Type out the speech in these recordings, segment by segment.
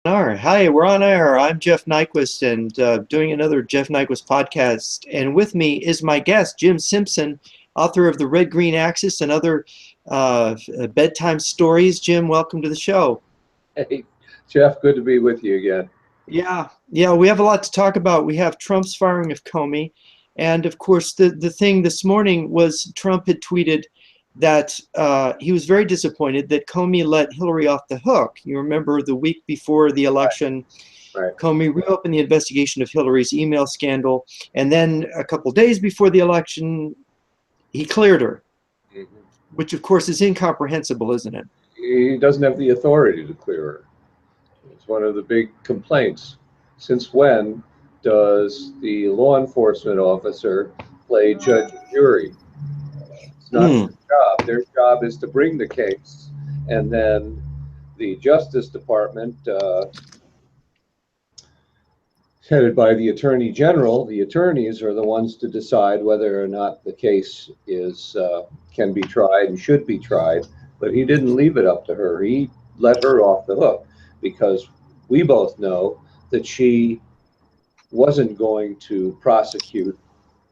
Hi, we're on air. I'm Jeff Nyquist and doing another Jeff Nyquist podcast. And with me is my guest, Jim Simpson, author of The Red Green Axis and other bedtime stories. Jim, welcome to the show. Hey, Jeff, good to be with you again. Yeah, we have a lot to talk about. We have Trump's firing of Comey. And of course, the thing this morning was Trump had tweeted that he was very disappointed that Comey let Hillary off the hook. You remember the week before the election, Right. Comey reopened the investigation of Hillary's email scandal. And then a couple days before the election, he cleared her, Mhm. which of course is incomprehensible, isn't it? He doesn't have the authority to clear her. It's one of the big complaints. Since when does the law enforcement officer play judge and jury? It's not Mm, their job. Their job is to bring the case, and then the Justice Department, headed by the Attorney General, the attorneys are the ones to decide whether or not the case is can be tried and should be tried. But he didn't leave it up to her. He let her off the hook because we both know that she wasn't going to prosecute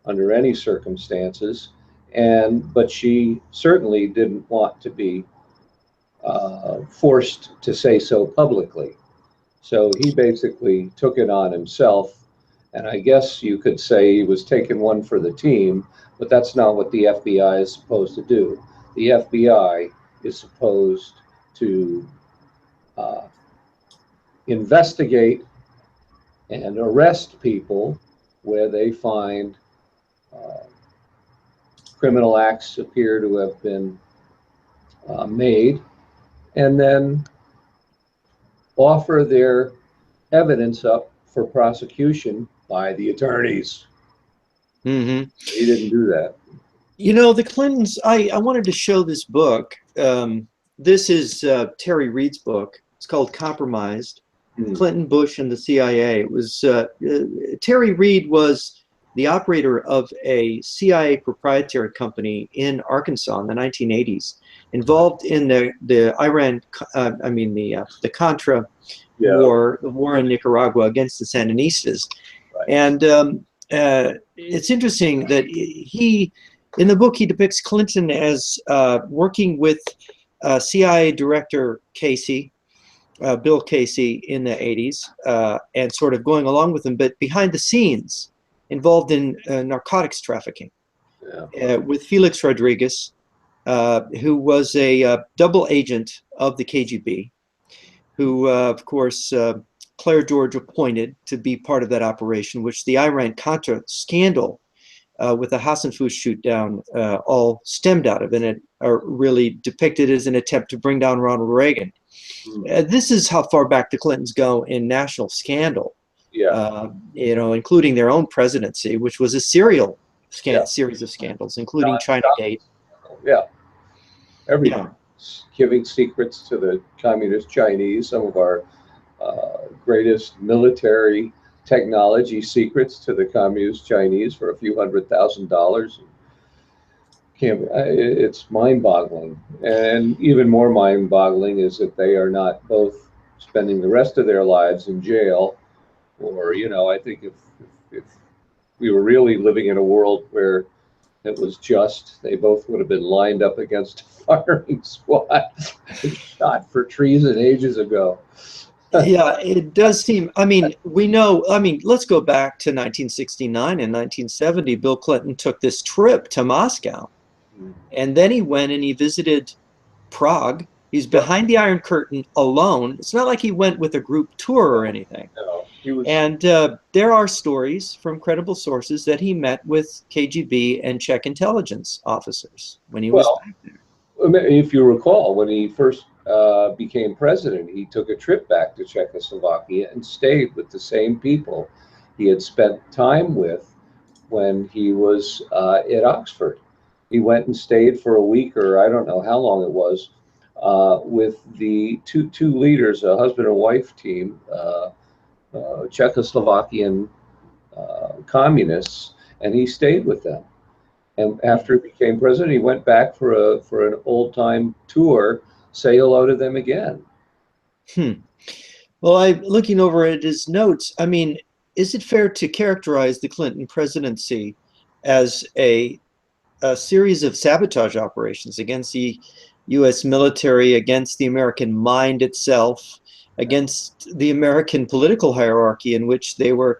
under any circumstances, and but she certainly didn't want to be forced to say so publicly. So he basically took it on himself. And I guess you could say he was taking one for the team, but that's not what the FBI is supposed to do. The FBI is supposed to uh, investigate and arrest people where they find uh, criminal acts appear to have been made, and then offer their evidence up for prosecution by the attorneys. hmm He didn't do that. You know, the Clintons, I wanted to show this book. This is Terry Reid's book. It's called Compromised, Hmm. Clinton, Bush, and the CIA. It was Terry Reid was the operator of a CIA proprietary company in Arkansas in the 1980s, involved in the Iran, the Contra Yeah, war, the war in Nicaragua against the Sandinistas. right. And it's interesting that in the book, he depicts Clinton as working with CIA Director Casey, Bill Casey, in the 80s, and sort of going along with him, but behind the scenes, involved in narcotics trafficking Yeah. with Felix Rodriguez, who was a double agent of the KGB, who, of course, Claire George appointed to be part of that operation, which the Iran-Contra scandal with the Hassanfush shoot down all stemmed out of, and it are really depicted as an attempt to bring down Ronald Reagan. Hmm. This is how far back the Clintons go in national scandal, Yeah. including their own presidency, which was a serial Yeah. series of scandals, including China Non-stop. Gate. Yeah. Everything. Yeah, Giving secrets to the communist Chinese, some of our greatest military technology secrets to the communist Chinese for a few $100,000. It's mind-boggling, and even more mind-boggling is that they are not both spending the rest of their lives in jail. Or, I think if we were really living in a world where it was just, they both would have been lined up against a firing squad and shot for treason ages ago. yeah, it does seem. I mean, we know. I mean, let's go back to 1969 and 1970. Bill Clinton took this trip to Moscow, and then he went and he visited Prague. He's Yep. behind the Iron Curtain alone. It's not like he went with a group tour or anything. No, he was. And there are stories from credible sources that he met with KGB and Czech intelligence officers when he was Well, back there. if you recall, when he first became president, he took a trip back to Czechoslovakia and stayed with the same people he had spent time with when he was at Oxford. He went and stayed for a week, or I don't know how long it was, with the two leaders, a husband and wife team, Czechoslovakian communists, and he stayed with them. And after he became president, he went back for an old time tour, say hello to them again. Hmm. Well, I'm looking over at his notes. I mean, is it fair to characterize the Clinton presidency as a series of sabotage operations against the U.S. military, against the American mind itself, against the American political hierarchy, in which they were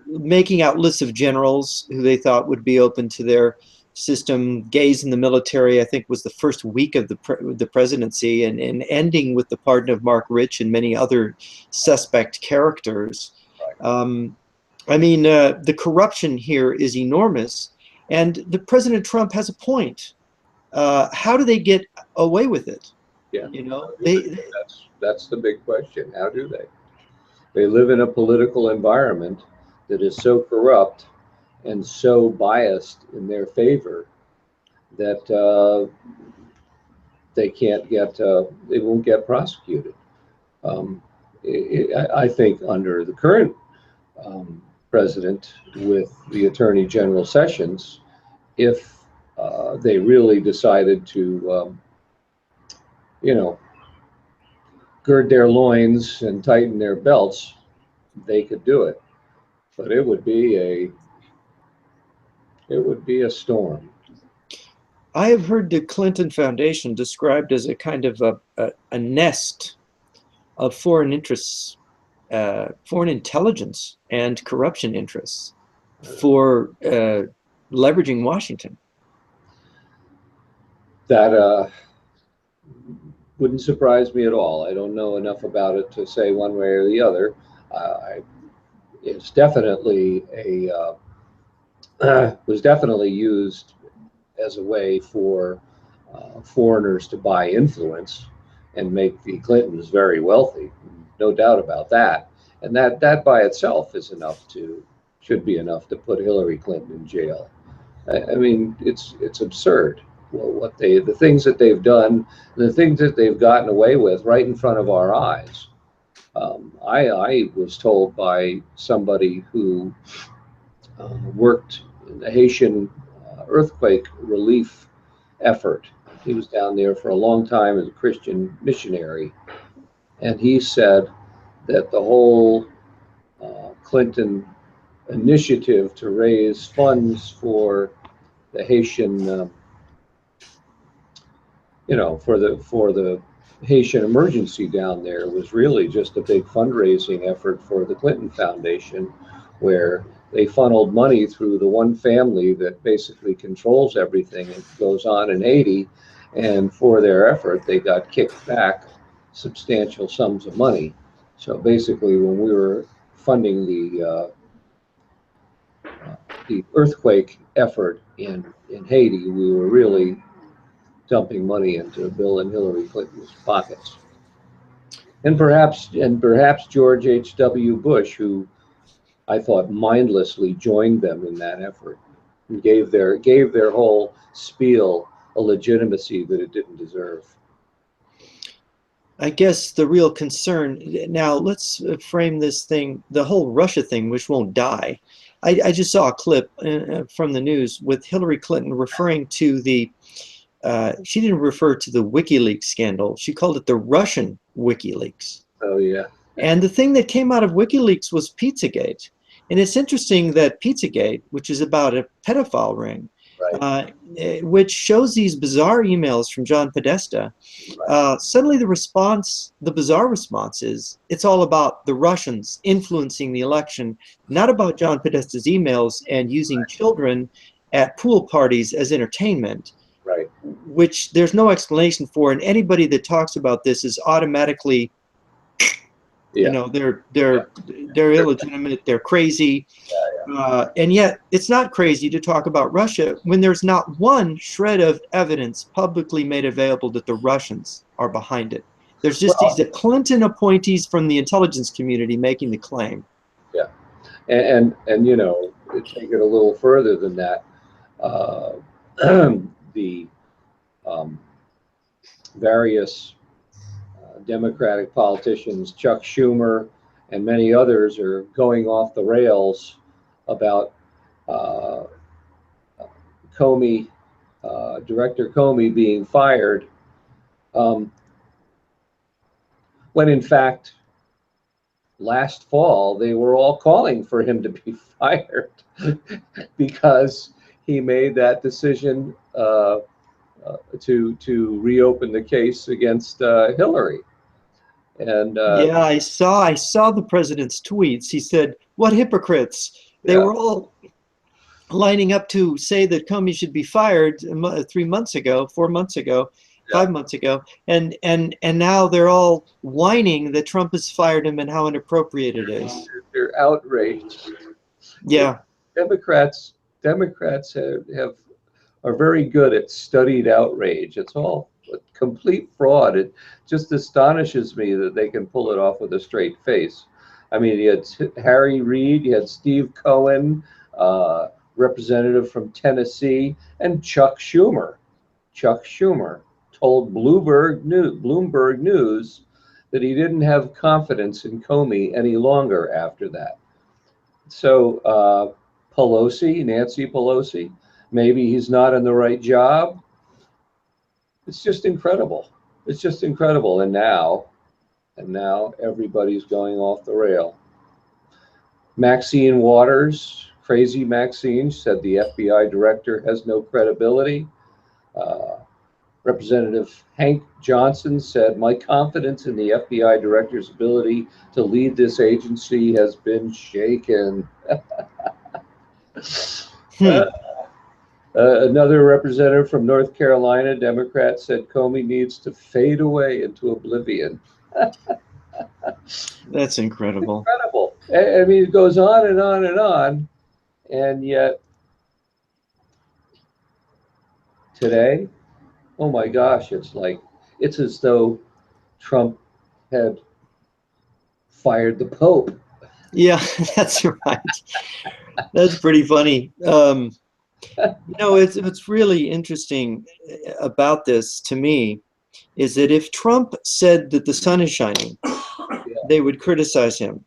making out lists of generals who they thought would be open to their system. Gays in the military, I think, was the first week of the presidency, and ending with the pardon of Mark Rich and many other suspect characters. Um, I mean, the corruption here is enormous, and the President Trump has a point. How do they get away with it? Yeah, You know, how do they? That's the big question. How do they? They live in a political environment that is so corrupt and so biased in their favor that they can't get, they won't get prosecuted. Um, I think under the current president with the Attorney General Sessions, if they really decided to, you know, gird their loins and tighten their belts, they could do it. But it would be a storm. I have heard the Clinton Foundation described as a kind of a nest of foreign interests, foreign intelligence and corruption interests for leveraging Washington. That wouldn't surprise me at all. I don't know enough about it to say one way or the other. I, it's definitely a was definitely used as a way for foreigners to buy influence and make the Clintons very wealthy. No doubt about that. And that by itself is enough to should be enough to put Hillary Clinton in jail. I mean, it's absurd. Well, what they the things that they've done, the things that they've gotten away with right in front of our eyes. I was told by somebody who worked in the Haitian earthquake relief effort. He was down there for a long time as a Christian missionary, and he said that the whole Clinton initiative to raise funds for the Haitian, for the Haitian emergency down there was really just a big fundraising effort for the Clinton Foundation, where they funneled money through the one family that basically controls everything that goes on in Haiti. And for their effort, they got kicked back substantial sums of money. So basically, when we were funding the earthquake effort in Haiti, we were really dumping money into Bill and Hillary Clinton's pockets. And perhaps George H.W. Bush, who I thought mindlessly joined them in that effort and gave their whole spiel a legitimacy that it didn't deserve. I guess the real concern now, let's frame this thing, the whole Russia thing, which won't die. I just saw a clip from the news with Hillary Clinton referring to she didn't refer to the WikiLeaks scandal. She called it the Russian WikiLeaks. Oh yeah, And the thing that came out of WikiLeaks was Pizzagate. And it's interesting that Pizzagate, which is about a pedophile ring, right, which shows these bizarre emails from John Podesta, right, suddenly the bizarre response is it's all about the Russians influencing the election, not about John Podesta's emails and using children at pool parties as entertainment, right. which there's no explanation for. And anybody that talks about this is automatically, Yeah, yeah, they're illegitimate, they're crazy. And yet, it's not crazy to talk about Russia when there's not one shred of evidence publicly made available that the Russians are behind it. There's just these well, Clinton appointees from the intelligence community making the claim. yeah, and take it a little further than that. Uh, the um, various Democratic politicians, Chuck Schumer and many others, are going off the rails about uh, Comey, Director Comey being fired, um, when in fact last fall, they were all calling for him to be fired because he made that decision to reopen the case against Hillary. And Yeah, I saw the president's tweets. He said, "What hypocrites!" They yeah, were all lining up to say that Comey should be fired 3 months ago, 4 months ago, yeah, 5 months ago, and now they're all whining that Trump has fired him and how inappropriate it is. they're outraged. Yeah, Democrats have are very good at studied outrage. It's all a complete fraud. It just astonishes me that they can pull it off with a straight face. I mean, you had Harry Reid, you had Steve Cohen, representative from Tennessee, and Chuck Schumer. Chuck Schumer told Bloomberg News that he didn't have confidence in Comey any longer after that. So Nancy Pelosi, maybe he's not in the right job. It's just incredible. It's just incredible. And now everybody's going off the rail. Maxine Waters, crazy Maxine, said the FBI director has no credibility. Uh, Representative Hank Johnson said, my confidence in the FBI director's ability to lead this agency has been shaken. Uh, hmm. Another representative from North Carolina, Democrat, said Comey needs to fade away into oblivion. That's incredible. Incredible. I mean, it goes on and on and on. And yet today, oh my gosh, it's as though Trump had fired the Pope. Yeah, that's right. That's pretty funny. It's really interesting about this to me is that if Trump said that the sun is shining, Yeah, they would criticize him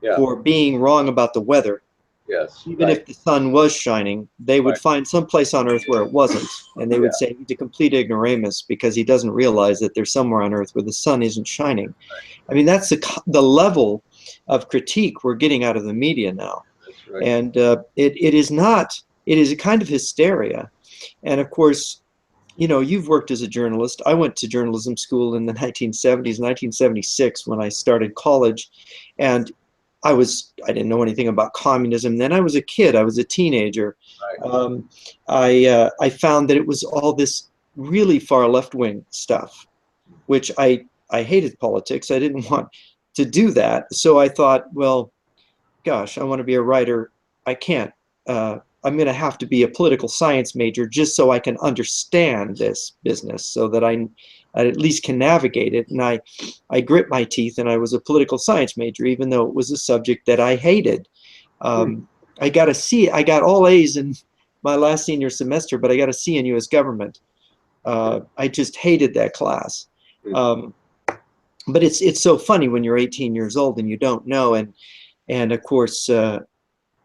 yeah, for being wrong about the weather. yes, Even right, if the sun was shining, they would right, find some place on Earth where it wasn't, and they yeah, would say he's a complete ignoramus because he doesn't realize that there's somewhere on Earth where the sun isn't shining. I mean, that's the level of critique we're getting out of the media now, that's right. and it is not. It is a kind of hysteria, and of course, you've worked as a journalist. I went to journalism school in the 1970s, 1976, when I started college, and I didn't know anything about communism. Then I was a kid. I was a teenager. Right. I found that it was all this really far left wing stuff, which I hated politics. I didn't want to do that. So I thought, well, gosh, I want to be a writer. I can't. I'm going to have to be a political science major just so I can understand this business, so that I at least can navigate it. And I grit my teeth, and I was a political science major, even though it was a subject that I hated. Hmm. I got a C. I got all A's in my last senior semester, but I got a C in U.S. government. I just hated that class. Hmm. Um, but it's so funny when you're 18 years old and you don't know, and of course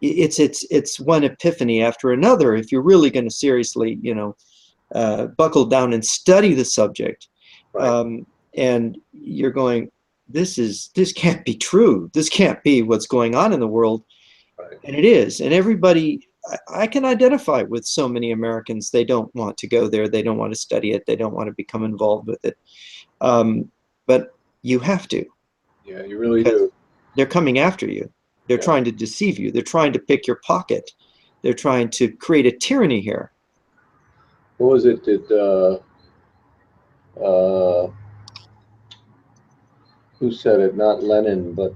it's one epiphany after another. If you're really going to seriously, buckle down and study the subject, Right, um, and you're going, this can't be true. This can't be what's going on in the world, right. and it is. And everybody, I can identify with so many Americans. They don't want to go there. They don't want to study it. They don't want to become involved with it. But you have to, Yeah, you really because do. they're coming after you. They're Yeah. trying to deceive you. They're trying to pick your pocket. They're trying to create a tyranny here. What was it? Uh, who said it? Not Lenin, but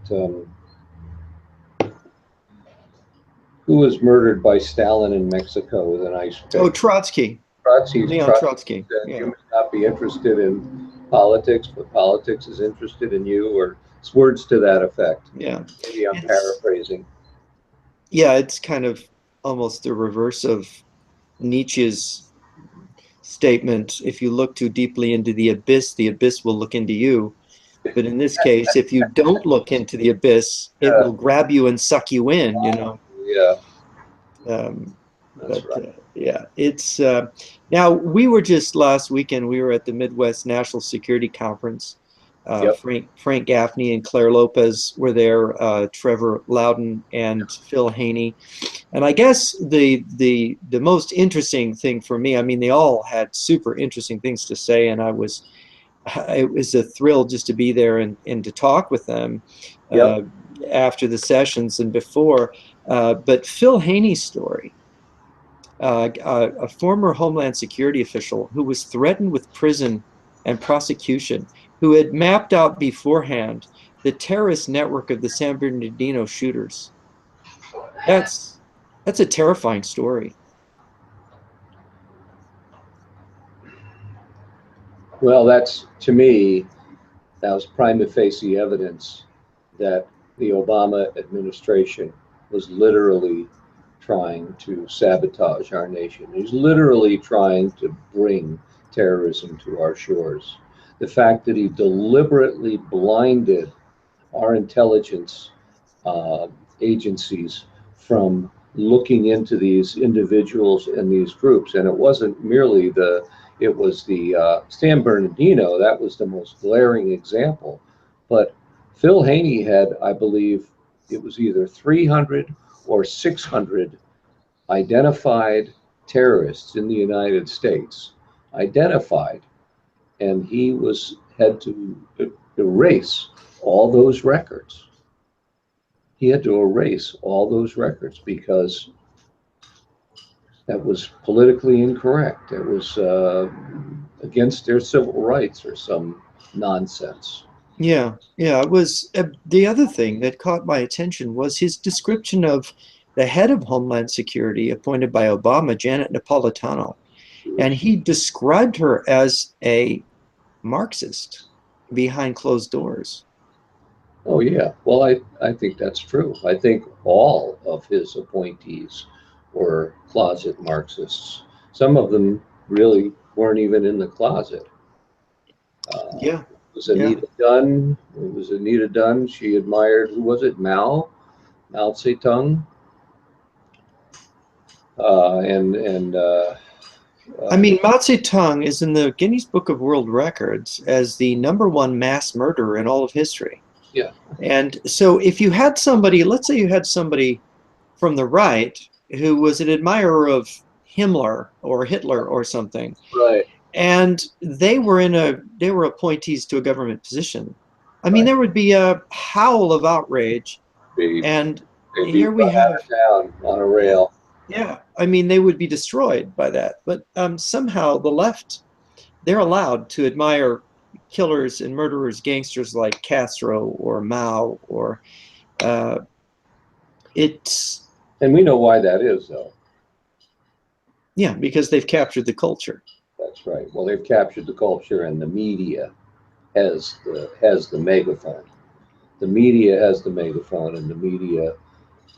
who was murdered by Stalin in Mexico with an ice Oh, pick? Trotsky, Leon Trotsky Trotsky. said you Yeah. may not be interested in politics, but politics is interested in you, or it's words to that effect. Yeah. Maybe I'm It's paraphrasing. yeah, it's kind of almost the reverse of Nietzsche's statement. If you look too deeply into the abyss will look into you. But in this case, if you don't look into the abyss, it Yeah, will grab you and suck you in. yeah, Um, that's but right. yeah, it's now we were just last weekend, we were at the Midwest National Security Conference. Yep. Frank Gaffney and Claire Lopez were there, Trevor Loudon and Phil Haney. And I guess the most interesting thing for me, I mean, they all had super interesting things to say, and it was a thrill just to be there and to talk with them Yep. uh, after the sessions and before. But Phil Haney's story, a former Homeland Security official who was threatened with prison and prosecution, who had mapped out beforehand the terrorist network of the San Bernardino shooters. That's that's a terrifying story. Well, that's to me, that was prima facie evidence that the Obama administration was literally trying to sabotage our nation. He's literally trying to bring terrorism to our shores. The fact that he deliberately blinded our intelligence uh, agencies from looking into these individuals and these groups. And it wasn't merely it was the San Bernardino, that was the most glaring example. But Phil Haney had, I believe, it was either 300 or 600 identified terrorists in the United States, identified, and he had to erase all those records. He had to erase all those records because that was politically incorrect. It was against their civil rights or some nonsense. Yeah, yeah. It was the other thing that caught my attention was his description of the head of Homeland Security appointed by Obama, Janet Napolitano, She and was, he described her as a Marxist behind closed doors. oh, yeah. Well, I think that's true. I think all of his appointees were closet Marxists. Some of them really weren't even in the closet. Yeah, Was yeah. Anita Dunn? It was Anita Dunn. She admired, who was it? Mao Zedong, and I uh, mean, Mao Zedong is in the Guinness Book of World Records as the #1 mass murderer in all of history. yeah, And so if you had somebody, let's say you had somebody from the right who was an admirer of Himmler or Hitler or something, right, and they were appointees to a government position. I mean, right. there would be a howl of outrage. Be And they'd be here we run out have, of town on a yeah, rail. yeah. I mean, they would be destroyed by that. But somehow the left, they're allowed to admire killers and murderers, gangsters like Castro or Mao or uh, it's And we know why that is, though. yeah, because they've captured the culture. That's right. Well, they've captured the culture, and the media has the megaphone. The media has the megaphone, and the media,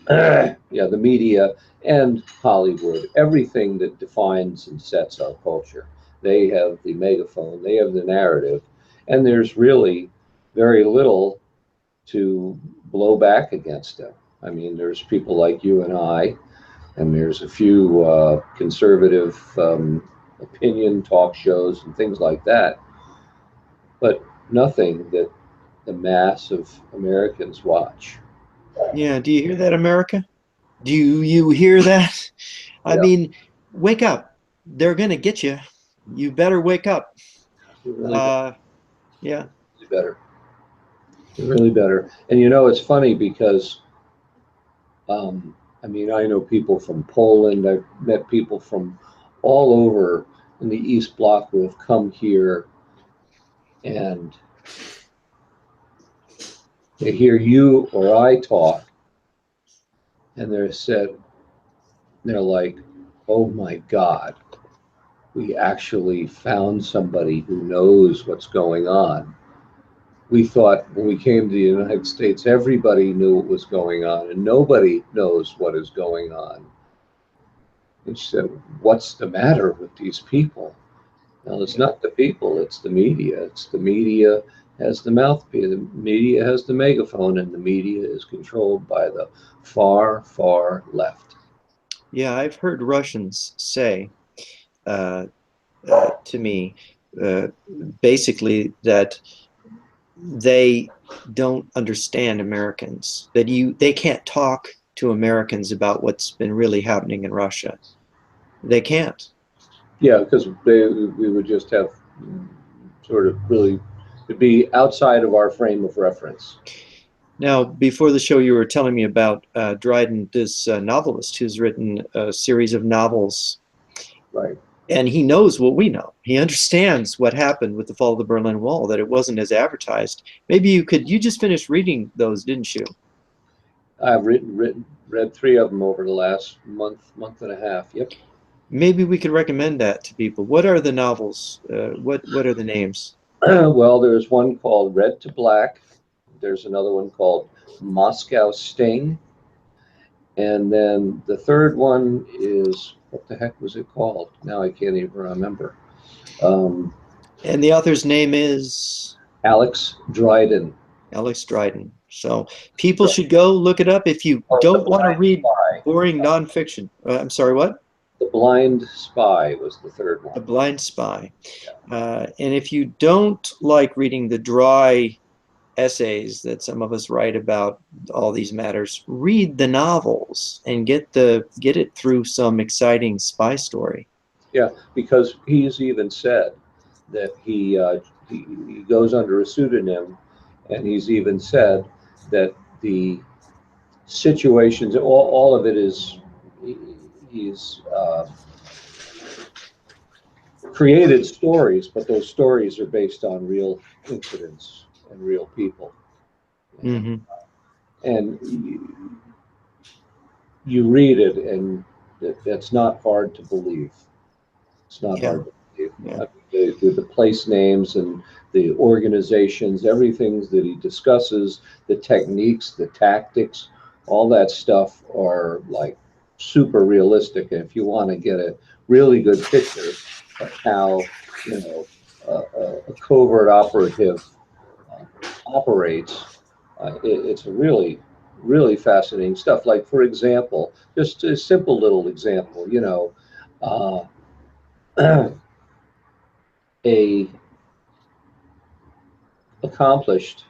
yeah, the media and Hollywood, everything that defines and sets our culture. They have the megaphone. They have the narrative, and there's really very little to blow back against them. I mean, there's people like you and I, and there's a few conservative opinion talk shows and things like that, but nothing that the mass of Americans watch. Yeah, do you hear that, America? Do you hear that? I Yeah, mean, wake up. They're gonna get you. You better wake up. you really, Uh, yeah. really better. You're really better. And it's funny because, I mean, I know people from Poland. I've met people from all over in the East Bloc who have come here and they hear you or I talk, and they're like, "Oh my God, we actually found somebody who knows what's going on." We thought when we came to the United States, everybody knew what was going on, and nobody knows what is going on. And she said, "What's the matter with these people?" Well, it's Yeah. not the people, it's the media. It's the media has the mouthpiece, the media has the megaphone, and the media is controlled by the far, far left. Yeah, I've heard Russians say to me uh, basically that they don't understand Americans, that they can't talk to Americans about what's been really happening in Russia. They can't. Yeah, because we would just have sort of really to be outside of our frame of reference. Now, before the show, you were telling me about Dryden, this novelist who's written a series of novels, Right. and he knows what we know. He understands what happened with the fall of the Berlin Wall, that it wasn't as advertised. Maybe you just finished reading those, didn't you? I've read three of them over the last month and a half. Yep. Maybe we could recommend that to people. What are the novels? What are the names? Well, there's one called Red to Black. There's another one called Moscow Sting. And then the third one is, what the heck was it called? Now I can't even remember. Um, And the author's name is Alex Dryden. Alex Dryden. So people should go look it up if you Oh, don't want to read boring nonfiction. I'm sorry, what? The Blind Spy was the third The one. Blind Spy. And if you don't like reading the dry essays that some of us write about all these matters, read the novels and get it through some exciting spy story. Yeah, because he's even said that he goes under a pseudonym, and he's even said that the situations, all of it is he's created stories, but those stories are based on real incidents and real people. Mm-hmm. And you read it, and that's not hard to believe. It's not Yeah, hard to believe. yeah, The place names and the organizations, everything that he discusses, the techniques, the tactics, all that stuff are like super realistic. And if you want to get a really good picture of how, a covert operative uh, operates, it's a really fascinating stuff. Like, for example, just a simple little example, uh, a accomplished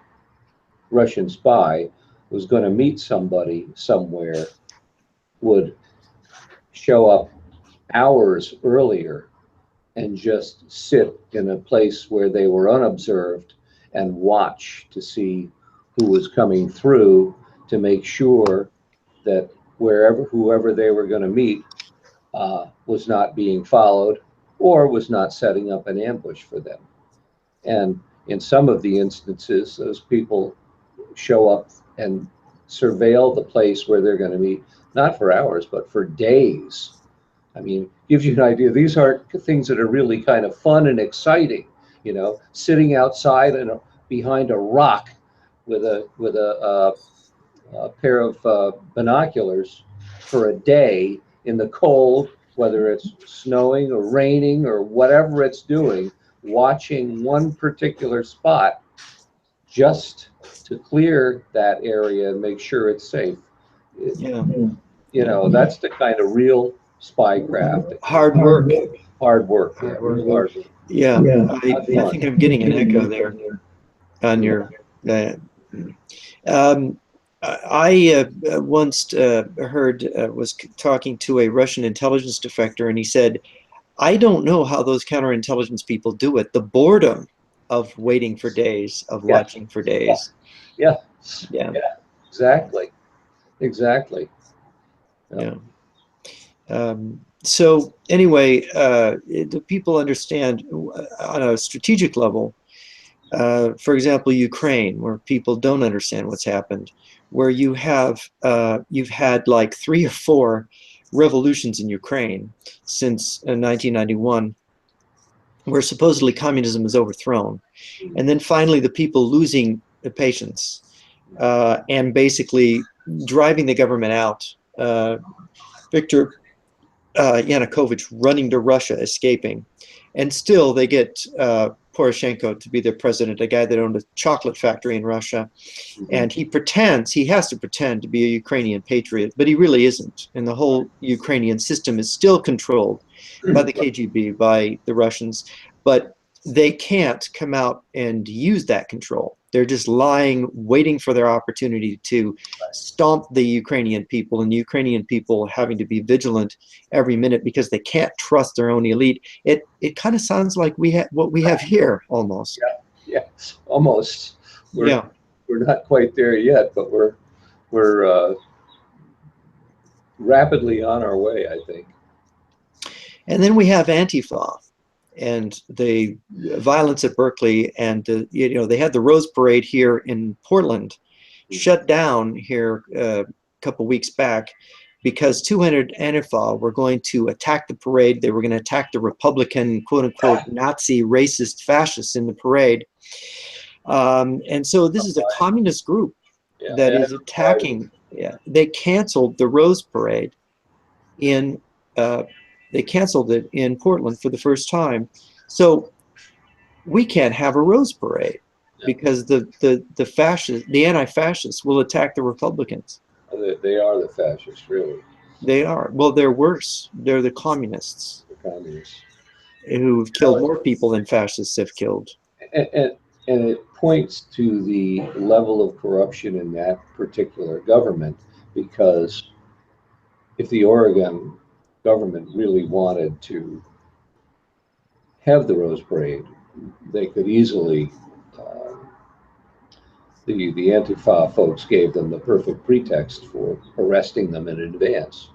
Russian spy was going to meet somebody somewhere, would show up hours earlier and just sit in a place where they were unobserved and watch to see who was coming through, to make sure that whoever they were going to meet was not being followed or was not setting up an ambush for them. And in some of the instances, those people show up and surveil the place where they're going to meet, not for hours, but for days. I mean, gives you an idea. These aren't things that are really kind of fun and exciting, sitting outside and behind a rock with a pair of binoculars for a day in the cold, whether it's snowing or raining or whatever it's doing, watching one particular spot just to clear that area and make sure it's safe. It, yeah, yeah. that's the kind of real spycraft. Hard work. Hard work, yeah, Hard work. real hard work. Yeah, Not I think fun. I'm getting an echo there on Yeah. your. Uh, um, I once heard was talking to a Russian intelligence defector, and he said, "I don't know how those counterintelligence people do it. The boredom of waiting for days, of Yeah. watching for days." Yeah. Yeah, Yeah. Exactly. Exactly. Yeah. yeah. So anyway, the people understand on a strategic level. For example, Ukraine, where people don't understand what's happened, where you've had like three or four revolutions in Ukraine since 1991, where supposedly communism is overthrown, and then finally the people losing the patience and basically driving the government out. Victor Yanukovych running to Russia, escaping, and still they get Poroshenko to be their president, a guy that owned a chocolate factory in Russia, Mhm. and he has to pretend to be a Ukrainian patriot, but he really isn't, and the whole Ukrainian system is still controlled by the KGB, by the Russians, but they can't come out and use that control. They're just lying, waiting for their opportunity to stomp the Ukrainian people, and the Ukrainian people having to be vigilant every minute because they can't trust their own elite. It kind of sounds like we have what we have here almost. Yeah, yeah, almost. We're Yeah. we're not quite there yet, but we're rapidly on our way, I think. And then we have Antifa and the violence at Berkeley, and they had the Rose Parade here in Portland, shut down here a couple weeks back because 200 Antifa were going to attack the parade. They were going to attack the Republican, quote unquote, Nazi racist fascists in the parade. And so this is a communist group Yeah, that and is attacking. Yeah, they canceled the Rose Parade in uh, they canceled it in Portland for the first time. So we can't have a Rose Parade yeah, because the fascists, the anti-fascists, will attack the Republicans. they are the fascists, really, They are. Well, they're worse. They're the communists the communists. who've killed more people than fascists have killed. And, and, and it points to the level of corruption in that particular government, because if the Oregon government really wanted to have the Rose Parade, they could easily, uh, the Antifa folks gave them the perfect pretext for arresting them in advance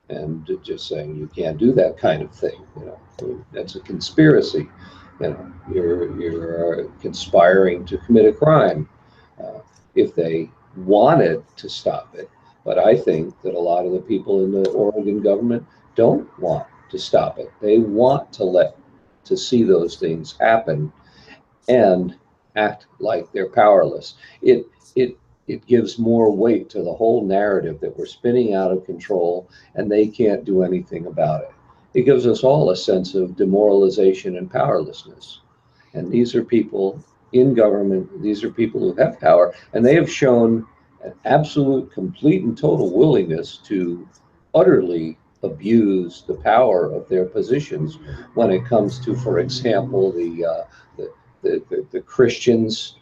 and just saying you can't do that kind of thing. That's a conspiracy. You're conspiring to commit a crime. Uh, if they wanted to stop it, but I think that a lot of the people in the Oregon government don't want to stop it. They want to see those things happen and act like they're powerless. It it gives more weight to the whole narrative that we're spinning out of control and they can't do anything about it. It gives us all a sense of demoralization and powerlessness. And these are people in government, these are people who have power, and they have shown an absolute, complete, and total willingness to utterly abuse the power of their positions when it comes to, for example, the, the Christians.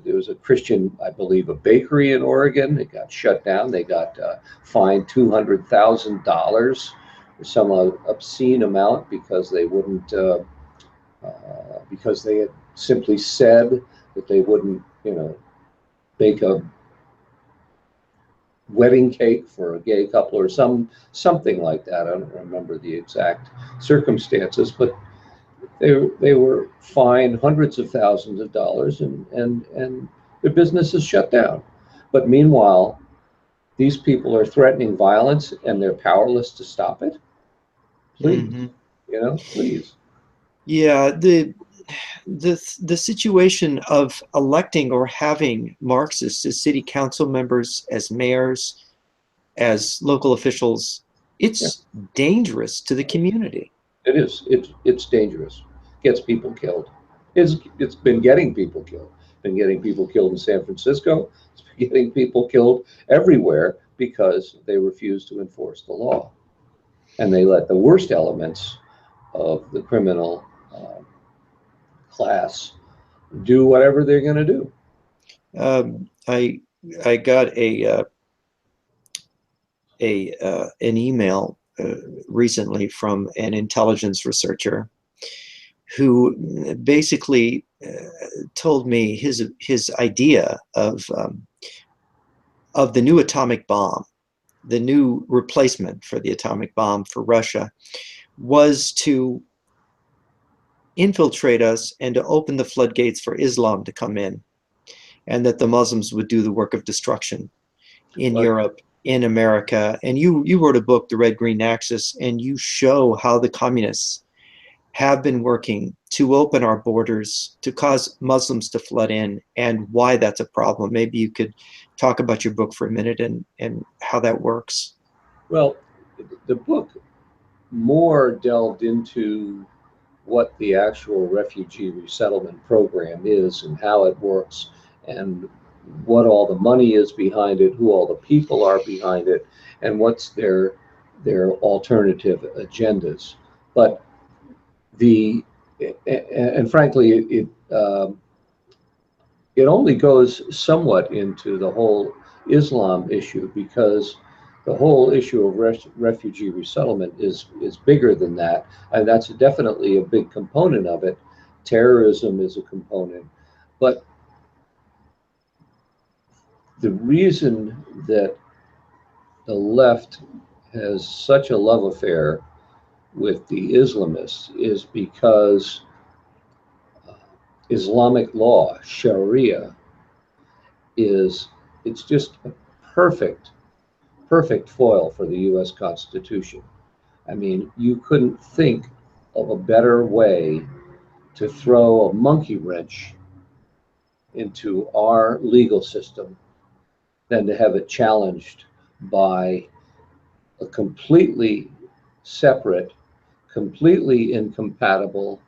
There was a Christian, I believe, a bakery in Oregon. It got shut down. They got fined $200,000 or some obscene amount because they wouldn't, because they had simply said that they wouldn't, bake a wedding cake for a gay couple or something like that. I don't remember the exact circumstances, but they were fined hundreds of thousands of dollars, and their business is shut down. But meanwhile, these people are threatening violence and they're powerless to stop it. Please, Mm-hmm. please. Yeah, the situation of electing or having Marxists as city council members, as mayors, as local officials, Yeah, it's dangerous to the community. it is. It's dangerous. Gets people killed. It's been getting people killed. Been getting people killed in San Francisco. It's been getting people killed everywhere because they refuse to enforce the law, and they let the worst elements of the criminal class do whatever they're going to do. I got an email recently from an intelligence researcher who basically told me his idea of the new atomic bomb, the new replacement for the atomic bomb for Russia, was to infiltrate us and to open the floodgates for Islam to come in, and that the Muslims would do the work of destruction in But Europe, in America. And you wrote a book, The Red Green Axis, and you show how the communists have been working to open our borders, to cause Muslims to flood in, and why that's a problem. Maybe you could talk about your book for a minute and how that works. well, the book more delved into what the actual refugee resettlement program is and how it works and what all the money is behind it, who all the people are behind it, and what's their alternative agendas. But the and frankly, it it only goes somewhat into the whole Islam issue because the whole issue of refugee resettlement is bigger than that, and that's definitely a big component of it. Terrorism is a component, but the reason that the left has such a love affair with the Islamists is because Islamic law, Sharia, is it's just a perfect, perfect foil for the U.S. Constitution. I mean, you couldn't think of a better way to throw a monkey wrench into our legal system than to have it challenged by a completely separate, completely incompatible,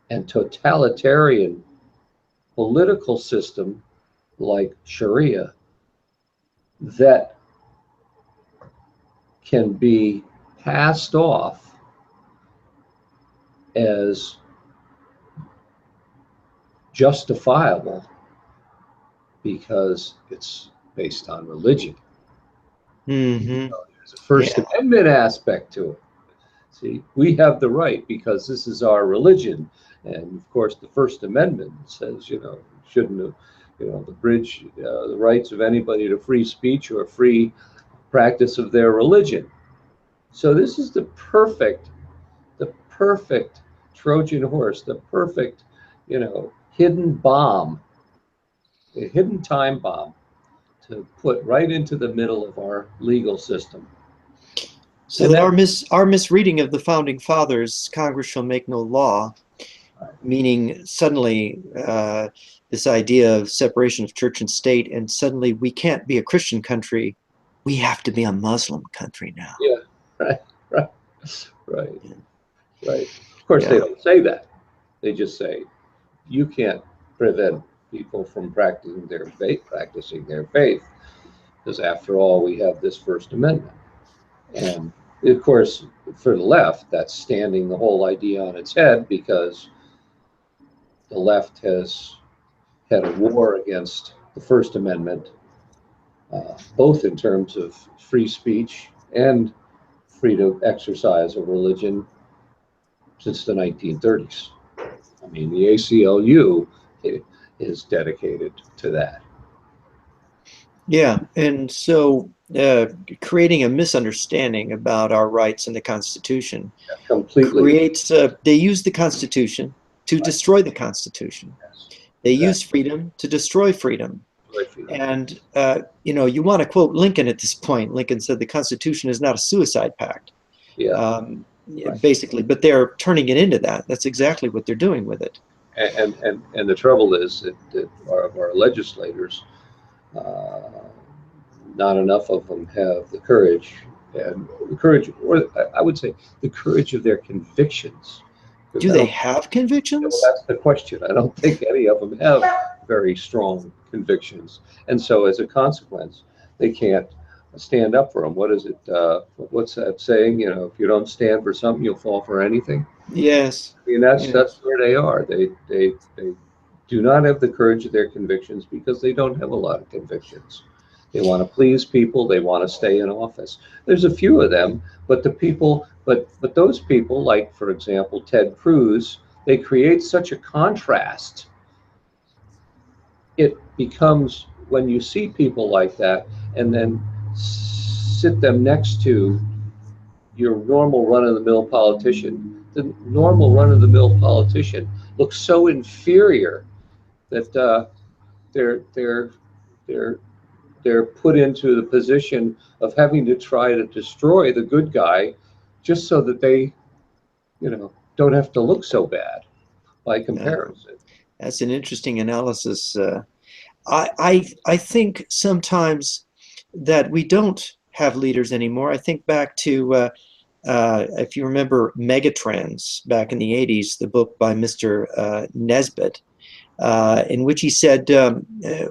and totalitarian political system like Sharia that can be passed off as justifiable because it's based on religion. Hmm. There's a First Yeah. Amendment aspect to it. See, we have the right because this is our religion. And of course, the First Amendment says, shouldn't have, the rights of anybody to free speech or free practice of their religion. So this is the perfect Trojan horse, the perfect, hidden bomb, a hidden time bomb to put right into the middle of our legal system. And So that, our misreading of the founding fathers, Congress shall make no law, meaning suddenly this idea of separation of church and state, and suddenly we can't be a Christian country, we have to be a Muslim country now. yeah, right, right, right, right. Of course, they Yeah. don't say that. They just say you can't prevent people from practicing their faith, because after all, we have this First Amendment. And of course, for the left, that's standing the whole idea on its head because the left has had a war against the First Amendment, both in terms of free speech and freedom of exercise of religion since the 1930s. I mean, the ACLU is dedicated to that. Yeah. And so creating a misunderstanding about our rights in the Constitution Completely. creates, they use the Constitution to Right. destroy the Constitution. Yes, They use exactly. freedom to destroy freedom. Right, freedom. And, you want to quote Lincoln at this point. Lincoln said the Constitution is not a suicide pact, Yeah, um, right. basically, but they're turning it into that. That's exactly what they're doing with it. And the trouble is that our legislators, uh, not enough of them have the courage or I would say the courage of their convictions. Because Do I they don't, have well, convictions? that's the question. I don't think any of them have very strong convictions, and so as a consequence, they can't stand up for them. What is it? What's that saying? If you don't stand for something, you'll fall for anything. Yes. I mean, that's Yes. where they are. They do not have the courage of their convictions because they don't have a lot of convictions. They want to please people. They want to stay in office. There's a few of them, but those people, like for example Ted Cruz, they create such a contrast. It becomes when you see people like that, and then sit them next to your normal run-of-the-mill politician, the normal run-of-the-mill politician looks so inferior that they're they're they're put into the position of having to try to destroy the good guy just so that they don't have to look so bad by Uh, comparison. that's an interesting analysis. I think sometimes that we don't have leaders anymore. I think back to if you remember Megatrends back in the 80s, the book by Mr. Nesbitt, in which he said,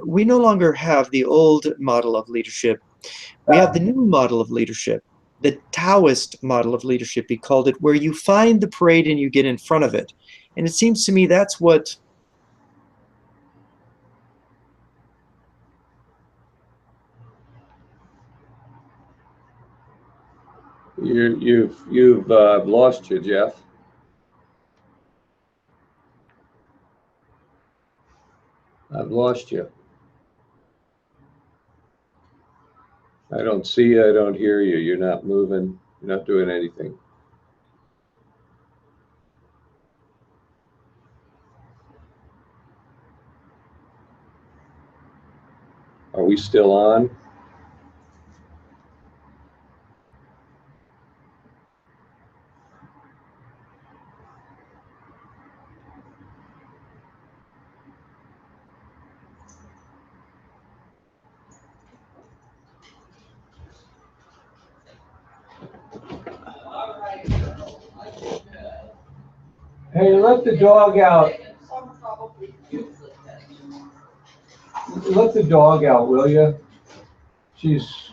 we no longer have the old model of leadership. We have the new model of leadership, the Taoist model of leadership, he called it, where you find the parade and you get in front of it. And it seems to me that's what You've lost you, Jeff. I've lost you. I don't see you. I don't hear you. You're not moving. You're not doing anything. Are we still on? Hey, let the dog out. Let the dog out, will you? She's.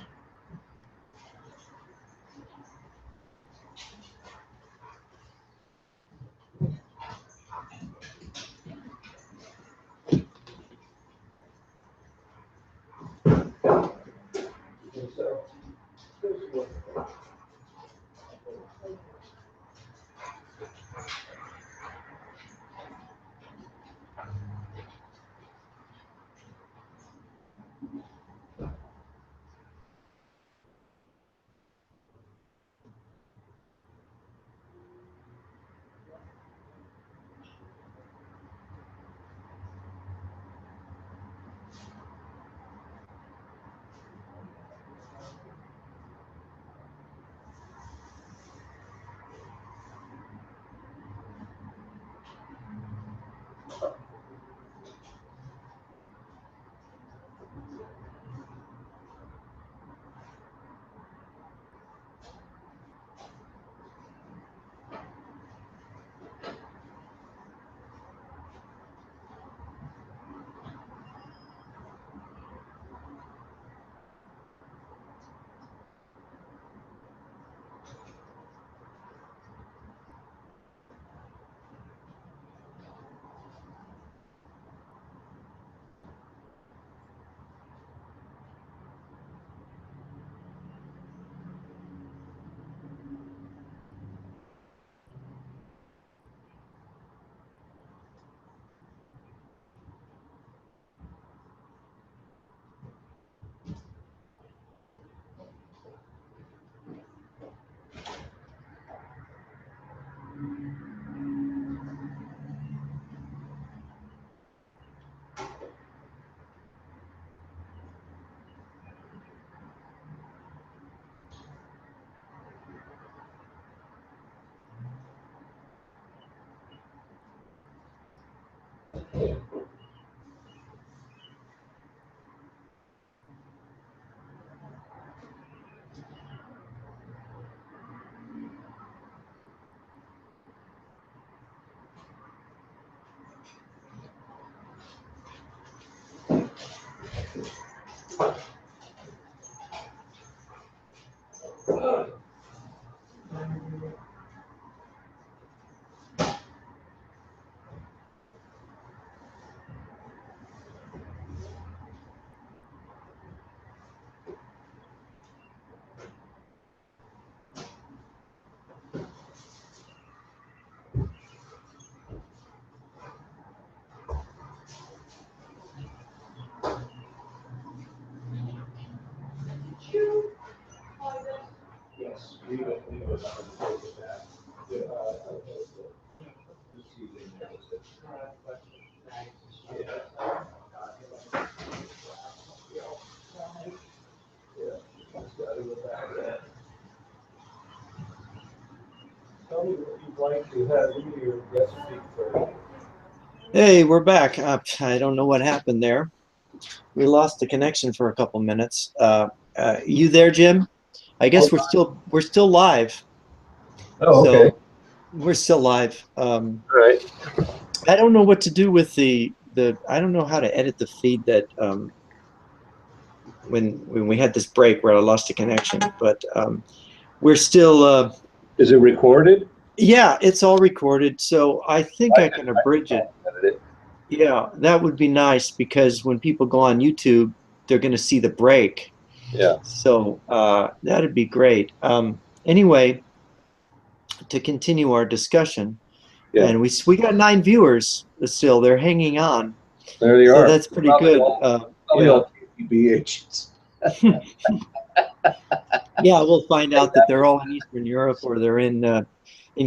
Yes, leave it. Tell me what you'd like to have in your guest speak first. Hey, we're back. I don't know what happened there. We lost the connection for a couple minutes. You there, Jim? I guess we're still live. Oh, okay. So we're still live. All right. I don't know what to do with the. I don't know how to edit the feed that when we had this break where I lost the connection. But we're still. Is it recorded? Yeah, it's all recorded. So I think I can abridge it. Edit it. Yeah, that would be nice because when people go on YouTube, they're going to see the break. Yeah. So that'd be great. Anyway, to continue our discussion, Yeah, and we got 9 viewers still. They're hanging on, there they so are. that's pretty good. Probably Yeah, all KGB agents. yeah. We'll find out that they're all in Eastern Europe or they're in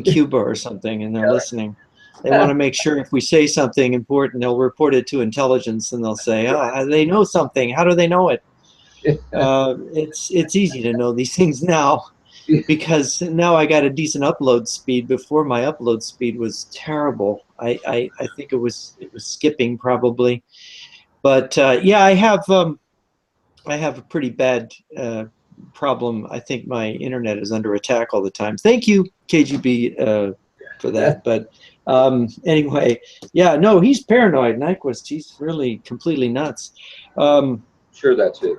Cuba or something, and they're listening. They want to make sure if we say something important, they'll report it to intelligence, and they'll say, "Oh, they know something. How do they know it?" It's easy to know these things now because now I got a decent upload speed. Before my upload speed was terrible. I think it was skipping probably, but yeah, I have a pretty bad problem. I think my internet is under attack all the time. Thank you, KGB, for that. But anyway, yeah, no, he's paranoid. Nyquist, he's really completely nuts. Um, Sure, that's it.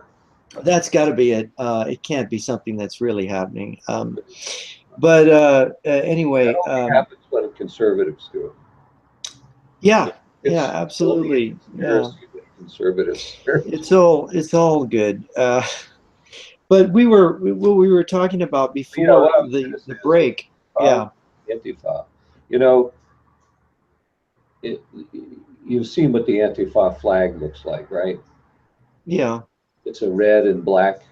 that's got to be it. It can't be something that's really happening. But That anyway, only happens when conservatives do yeah, it. yeah, It's only a absolutely, yeah. conspiracy when conservatives. It's all good. But what we were talking about before What I was going the to say the is break. Yeah, Antifa. You know, it, you've seen what the Antifa flag looks like, right? yeah. It's a red and black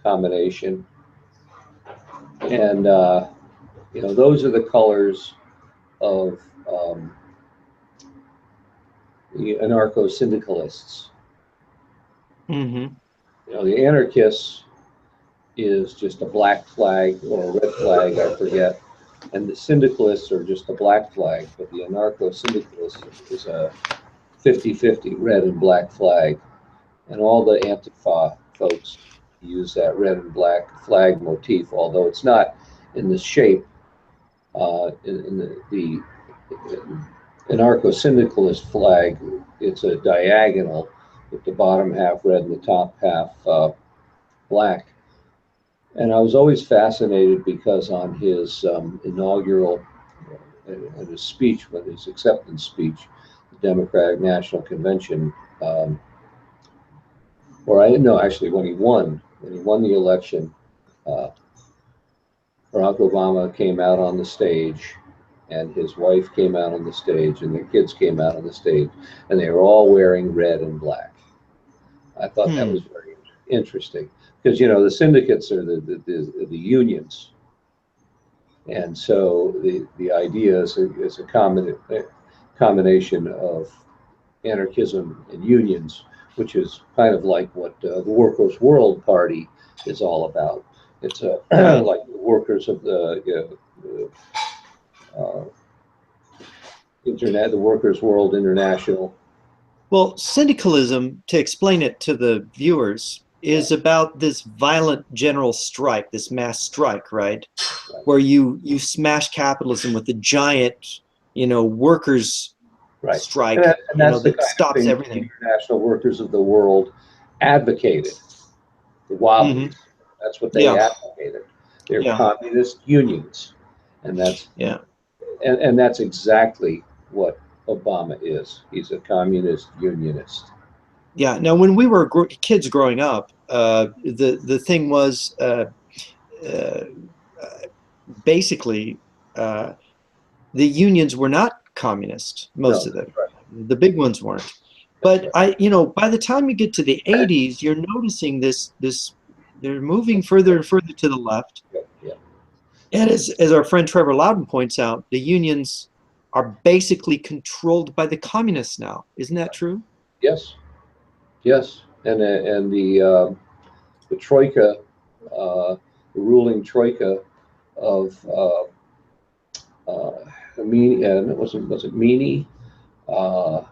combination, and those are the colors of the anarcho syndicalists. Hmm. The anarchists is just a black flag or a red flag, I forget, and the syndicalists are just a black flag, but the anarcho syndicalist is a 50-50 red and black flag. And all the Antifa folks use that red and black flag motif, although it's not in the shape in the anarcho-syndicalist flag. It's a diagonal with the bottom half red and the top half black. And I was always fascinated because on his inaugural his speech, when his acceptance speech, the Democratic National Convention, um, or I didn't know actually when he won the election, uh, Barack Obama came out on the stage, and his wife came out on the stage, and their kids came out on the stage, and they were all wearing red and black. I thought that Hmm. was very interesting because the syndicates are the unions, and so the idea is a combination of anarchism and unions, which is kind of like what the Workers' World Party is all about. It's Right. like the workers of uh, the Workers' World International. Well, syndicalism, to explain it to the viewers, Yeah, is about this violent general strike, this mass strike, right? right, Where you smash capitalism with a giant, workers right. And, strike, that, and that's the that kind of stops thing that the everything. international workers of the world advocated. The Hmm. Wobblies, that's what they Yeah, advocated. They're yeah, communist unions, and that's yeah, and that's exactly what Obama is. He's a communist unionist. yeah. Now, when we were kids growing up, the thing was uh, basically uh, the unions were not communist, most No, of them. that's right. The big ones weren't. That's But right. by the time you get to the 80s, you're noticing this they're moving further and further to the left. Yeah, yeah. And as our friend Trevor Loudon points out, the unions are basically controlled by the communists now. Isn't that true? Yes, yes. And the troika, the ruling troika of Meany, and was it Meany? Uh,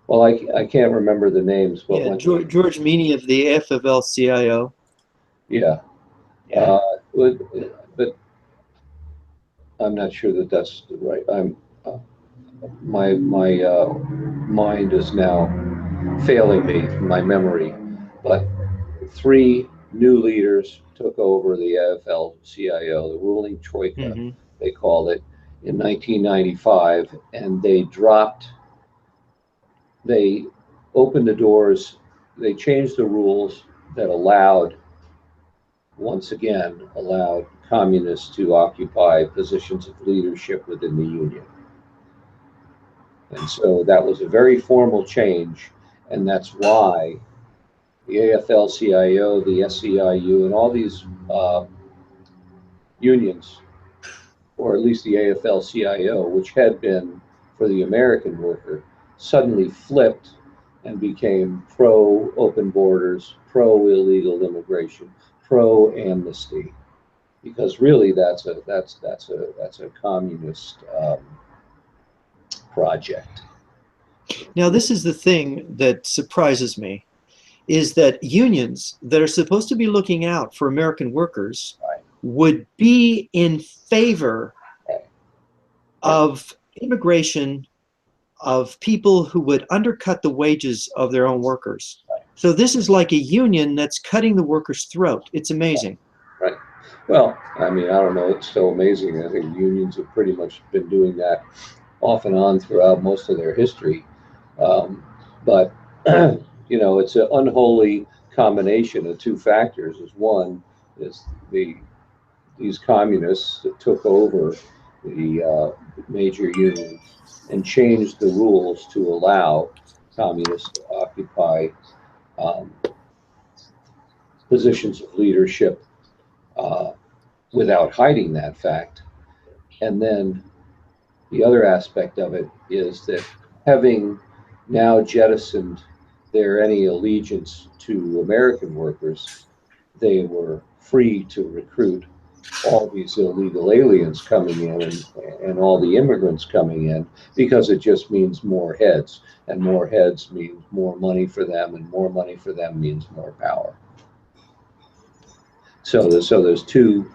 well, I can't remember the names, but Yeah, when George Meany of the AFL-CIO. yeah, Yeah. uh, but I'm not sure that that's the right. Uh, my mind is now failing me, my memory, but three new leaders took over the AFL-CIO, the ruling troika, Hmm. they called it, in 1995, and they opened the doors, they changed the rules that allowed once again allowed communists to occupy positions of leadership within the Union. And so that was a very formal change, and that's why the AFL-CIO, the SEIU, and all these unions, or at least the AFL-CIO, which had been for the American worker, suddenly flipped and became pro-open borders, pro-illegal immigration, pro-amnesty, because really that's a communist project. Now, this is the thing that surprises me, is that unions that are supposed to be looking out for American workers Right. would be in favor of immigration of people who would undercut the wages of their own workers. Right. So this is like a union that's cutting the worker's throat. It's amazing. Right. Well, I mean, I don't know. It's so amazing. I think unions have pretty much been doing that off and on throughout most of their history. But it's an unholy combination of two factors. Is one is these communists that took over the major unions and changed the rules to allow communists to occupy um, positions of leadership without hiding that fact. And then the other aspect of it is that having now jettisoned their any allegiance to American workers, they were free to recruit all these illegal aliens coming in and all the immigrants coming in, because it just means more heads, and more heads means more money for them, and more money for them means more power. So there's two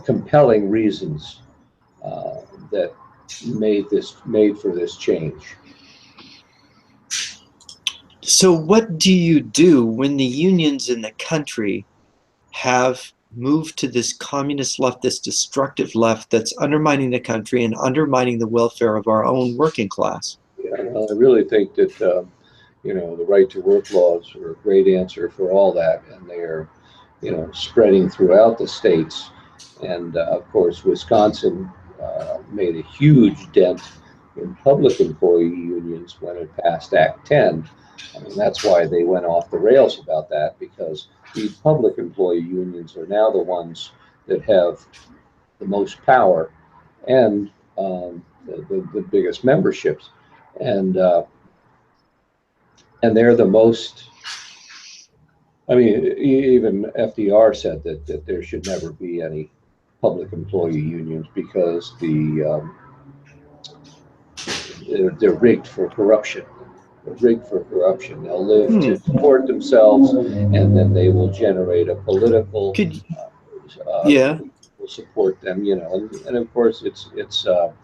compelling reasons that made for this change. So what do you do when the unions in the country have moved to this communist left, this destructive left that's undermining the country and undermining the welfare of our own working class? Yeah, well, I really think that the right to work laws are a great answer for all that, and they are spreading throughout the states. And of course, Wisconsin made a huge dent in public employee unions when it passed Act 10. I mean, that's why they went off the rails about that, because the public employee unions are now the ones that have the most power and the biggest memberships. And they're the most. I mean, even FDR said that there should never be any public employee unions, because they're rigged for corruption. They're rigged for corruption. They'll live to support themselves, and then they will generate a political Could group yeah. will support them. And of course it's sort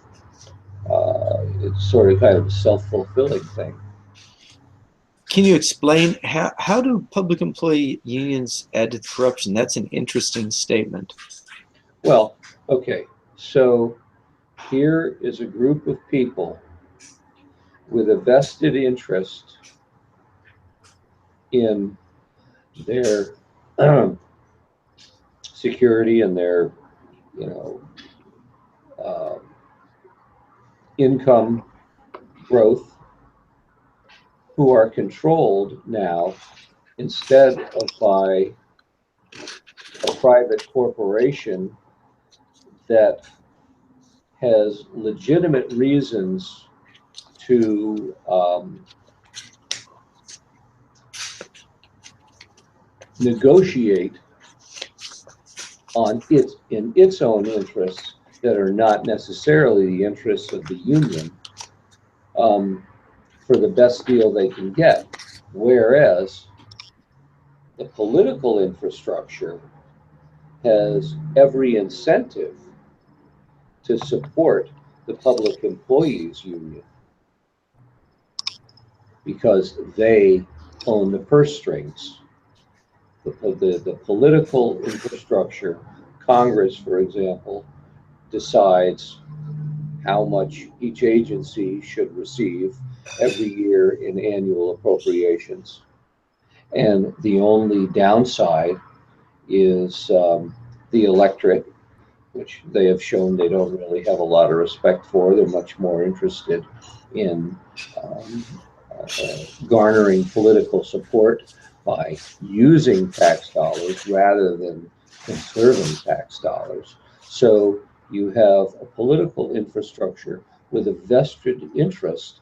of kind of a self-fulfilling thing. Can you explain how do public employee unions add to the corruption? That's an interesting statement. Well, okay, so here is a group of people with a vested interest in their security and their, you know, uh, income growth, who are controlled now, instead of by a private corporation that has legitimate reasons to negotiate in its own interests that are not necessarily the interests of the union, for the best deal they can get. Whereas the political infrastructure has every incentive to support the public employees union, because they own the purse strings. The political infrastructure, Congress, for example, decides how much each agency should receive every year in annual appropriations. And the only downside is the electorate, which they have shown they don't really have a lot of respect for. They're much more interested in um, garnering political support by using tax dollars rather than conserving tax dollars. So you have a political infrastructure with a vested interest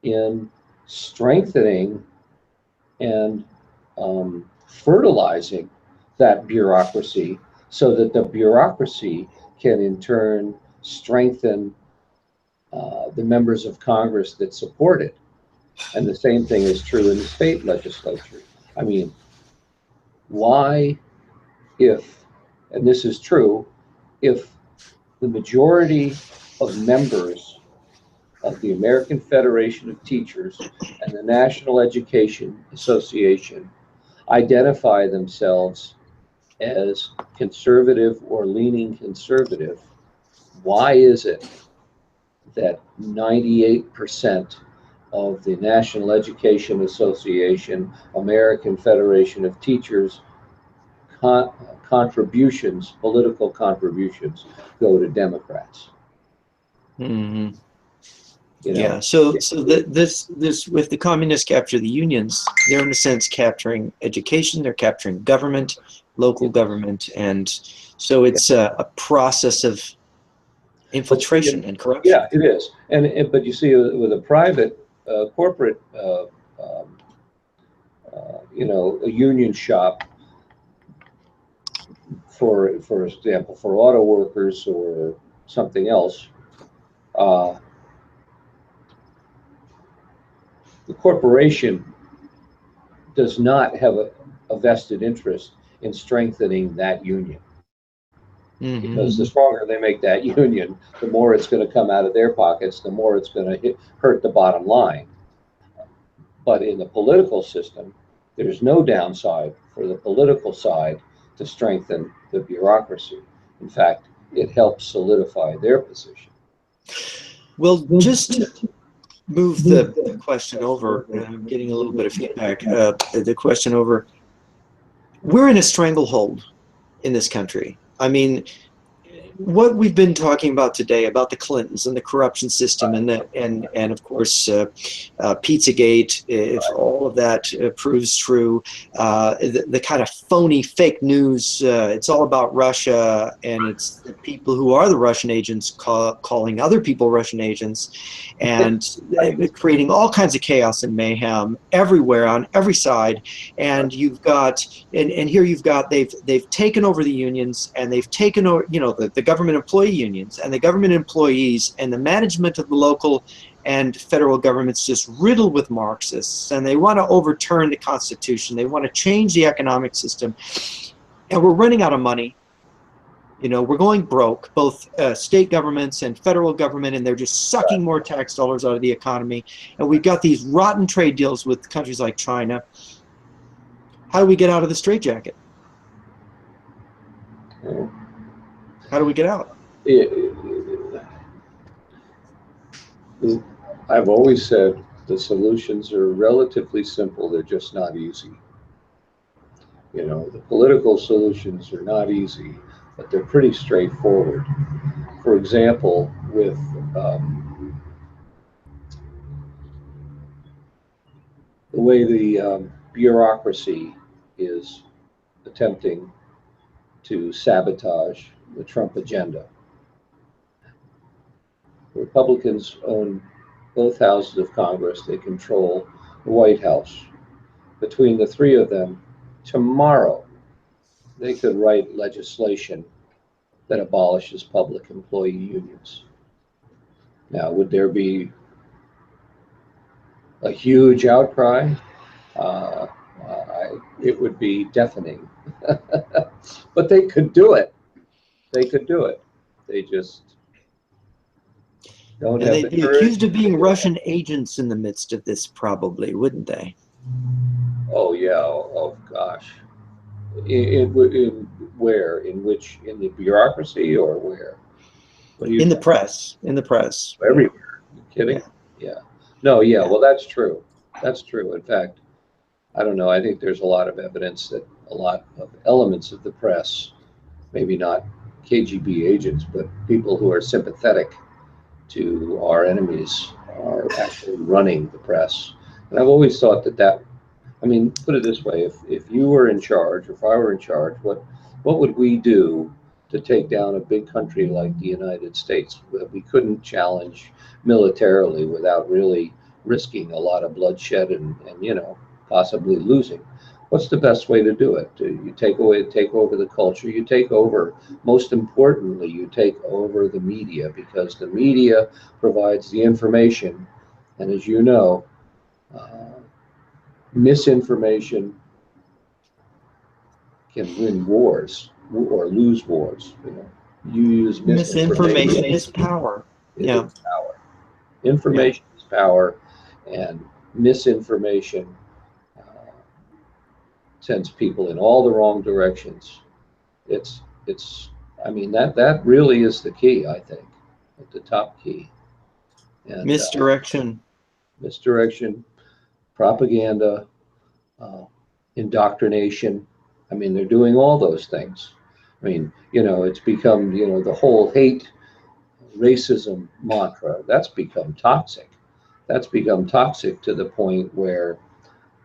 in strengthening and fertilizing that bureaucracy so that the bureaucracy can in turn strengthen the members of Congress that support it. And the same thing is true in the state legislature. I mean, why, if, and this is true, if the majority of members of the American Federation of Teachers and the National Education Association identify themselves as conservative or leaning conservative, why is it that 98% of the National Education Association, American Federation of Teachers contributions, political contributions, go to Democrats? Mm-hmm. You know, Yeah. So this with the communists capture the unions, they're in a sense capturing education. They're capturing government, local government, and so it's a process of infiltration and corruption. yeah, it is. But you see, with a private corporate, um, a union shop, for example, for auto workers or something else, uh, the corporation does not have a vested interest in strengthening that union. Mm-hmm. Because the stronger they make that union, the more it's going to come out of their pockets, the more it's going to hurt the bottom line. But in the political system, there's no downside for the political side to strengthen the bureaucracy. In fact, it helps solidify their position. Well, just to move the question over, I'm getting a little bit of feedback. The question over, we're in a stranglehold in this country. I mean, what we've been talking about today about the Clintons and the corruption system and of course Pizzagate, if all of that proves true, the kind of phony fake news, it's all about Russia, and it's the people who are the Russian agents calling other people Russian agents, and creating all kinds of chaos and mayhem everywhere on every side. And you've got and here you've got they've taken over the unions, and they've taken over, you know, the government employee unions and the government employees, and the management of the local and federal governments just riddled with Marxists, and they want to overturn the Constitution. They want to change the economic system, and we're running out of money. You know, we're going broke, both state governments and federal government, and they're just sucking more tax dollars out of the economy. And we've got these rotten trade deals with countries like China. How do we get out of the straitjacket? How do we get out? I've always said the solutions are relatively simple, they're just not easy. You know, the political solutions are not easy, but they're pretty straightforward. For example, with the way the bureaucracy is attempting to sabotage the Trump agenda. Republicans own both houses of Congress. They control the White House. Between the three of them, tomorrow, they could write legislation that abolishes public employee unions. Now, would there be a huge outcry? Uh, it would be deafening. But they could do it. They could do it. They just don't And have they'd the be courage. accused of being Russian agents in the midst of this, probably, wouldn't they? Oh yeah. Oh gosh. In where? In which? In the bureaucracy or where? What do you? In the press. In the press. Everywhere. You kidding? Yeah. Yeah. No. Yeah. Yeah. Well, that's true. That's true. In fact, I don't know. I think there's a lot of evidence that a lot of elements of the press, maybe not KGB agents, but people who are sympathetic to our enemies are actually running the press. And I've always thought that I mean, put it this way, if you were in charge, or if I were in charge, what would we do to take down a big country like the United States that we couldn't challenge militarily without really risking a lot of bloodshed and possibly losing? What's the best way to do it? You take over the culture, you take over, most importantly, you take over the media, because the media provides the information. And as you know, uh, misinformation can win wars or lose wars. You use Misinformation misinformation, is power. it's Yeah, power. yeah. Information is power, and misinformation uh, sends people in all the wrong directions. It's. I mean, that really is the key. I think, the top key. And Misdirection. misdirection, propaganda, uh, indoctrination. I mean, they're doing all those things. I mean, it's become, the whole hate, racism mantra, that's become toxic. That's become toxic to the point where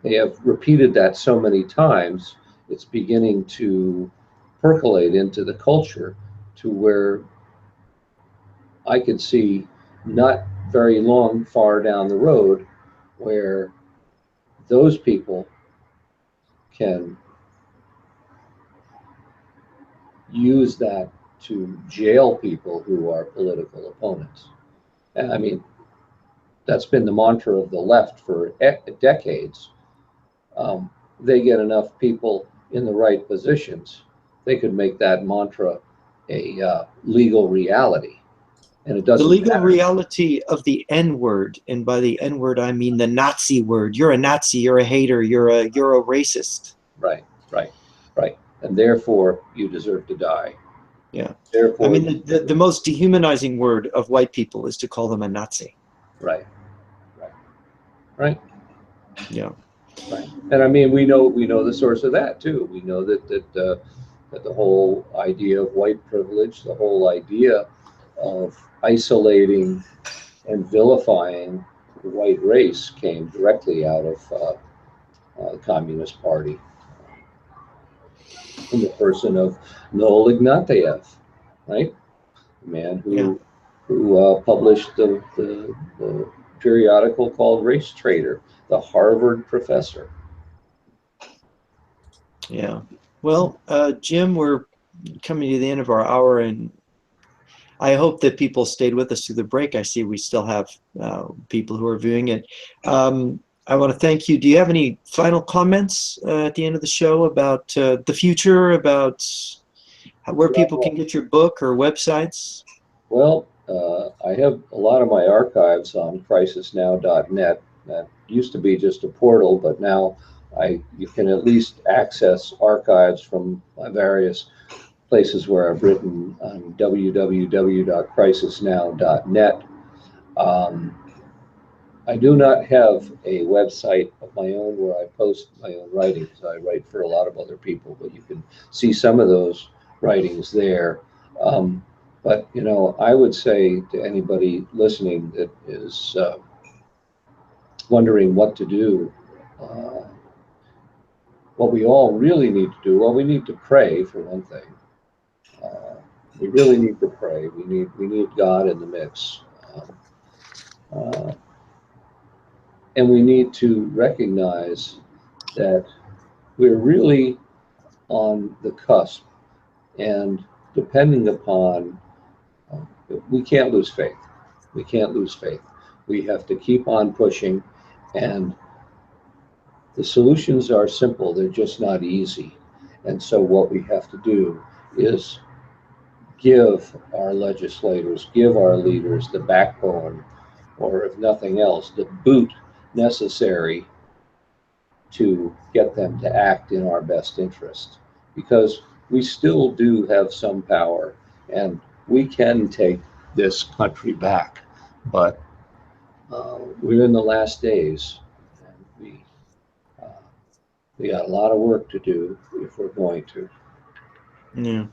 they have repeated that so many times, it's beginning to percolate into the culture to where I could see not very long, far down the road, where those people can use that to jail people who are political opponents. And I mean, that's been the mantra of the left for decades. Um, they get enough people in the right positions, they could make that mantra a legal reality. And it The doesn't legal matter. reality of the N word, and by the N word I mean the Nazi word. You're a Nazi. You're a hater. You're a racist. Right, right, right. And therefore, you deserve to die. Yeah. I Therefore, mean, the most dehumanizing word of white people is to call them a Nazi. right, right, right. Yeah. Right. And I mean, we know the source of that too. We know that the whole idea of white privilege, the whole idea of isolating and vilifying the white race came directly out of the Communist Party in the person of Noel Ignatieff, right? The man Yeah. who published the periodical called Race Trader, the Harvard professor. Yeah. Well, Jim, we're coming to the end of our hour, and I hope that people stayed with us through the break. I see we still have people who are viewing it. I want to thank you. Do you have any final comments at the end of the show about the future, about where people can Well, get your book or websites? Well, I have a lot of my archives on crisisnow.net. That used to be just a portal, but now you can at least access archives from my various places where I've written on www.crisisnow.net. Um, I do not have a website of my own where I post my own writings. I write for a lot of other people, but you can see some of those writings there. Um, but I would say to anybody listening that is wondering what to do, uh, what we all really need to do, well, we need to pray for one thing. Uh, we really need to pray. We need God in the mix. Um, uh, and we need to recognize that we're really on the cusp, and depending upon, uh, we can't lose faith. We can't lose faith. We have to keep on pushing, and the solutions are simple, they're just not easy. And so, what we have to do is give our legislators, give our leaders the backbone, or if nothing else, the boot necessary to get them to act in our best interest, because we still do have some power and we can take this country back. But we're in the last days, and we uh, We got a lot of work to do if we're going to. Yeah,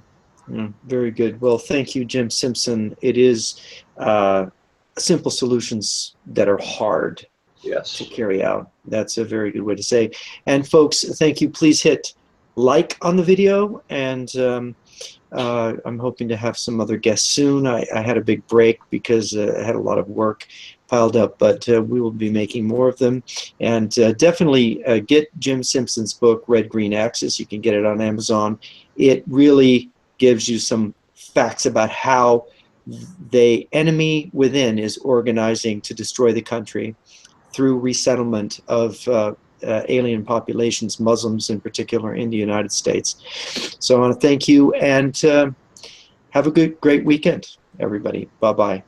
yeah, very good. Well, thank you, Jim Simpson. It is uh, simple solutions that are hard to Yes. carry out. That's a very good way to say. And folks, thank you. Please hit like on the video, and I'm hoping to have some other guests soon. I had a big break because I had a lot of work piled up, but we will be making more of them. And definitely get Jim Simpson's book, Red Green Axis. You can get it on Amazon. It really gives you some facts about how the enemy within is organizing to destroy the country through resettlement of alien populations, Muslims in particular, in the United States. So I want to thank you, and have a great weekend, everybody. Bye bye.